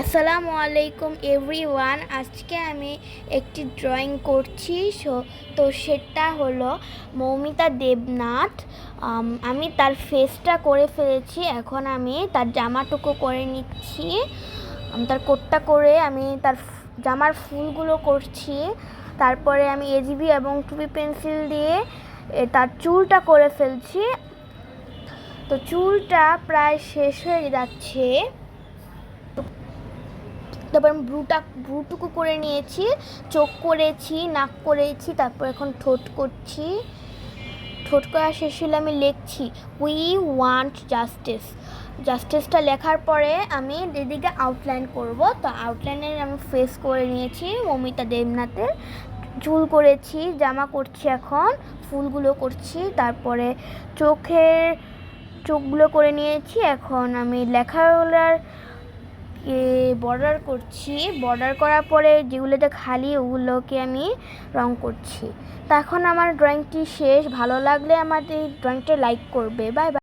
আসসালামু আলাইকুম এভরিওয়ান। আজকে আমি একটি ড্রয়িং করছি। তো সেটা হলো মৌমিতা দেবনাথ। আমি তার ফেসটা করে ফেলেছি। এখন আমি তার জামাটুকু করে নিচ্ছি। তার কোটটা করে আমি তার জামার ফুলগুলো করছি। তারপরে আমি এজিবি এবং টুপি পেন্সিল দিয়ে তার চুলটা করে ফেলছি। তো চুলটা প্রায় শেষ হয়ে যাচ্ছে। তারপর ভ্রুটুকু করে নিয়েছি, চোখ করেছি, নাক করেছি, তারপর এখন ঠোঁট করছি। ঠোঁট করা শেষ হলে আমি লিখছি উই ওয়ান্ট জাস্টিসটা লেখার পরে আমি এদিকে আউটলাইন করব। তো আউটলাইনের আমি ফেস করে নিয়েছি মৌমিতা দেবনাথের, চুল করেছি, জামা করছি, এখন ফুলগুলো করছি, তারপরে চোখগুলো করে নিয়েছি। এখন আমি লেখাগুলোর বর্ডার করছি। বর্ডার করার পরে যেগুলোতে খালি ওগুলোকে আমি রং করছি। তো এখন আমার ড্রয়িংটি শেষ। ভালো লাগলে আমাদের ড্রয়িংটা লাইক করবে। Bye bye.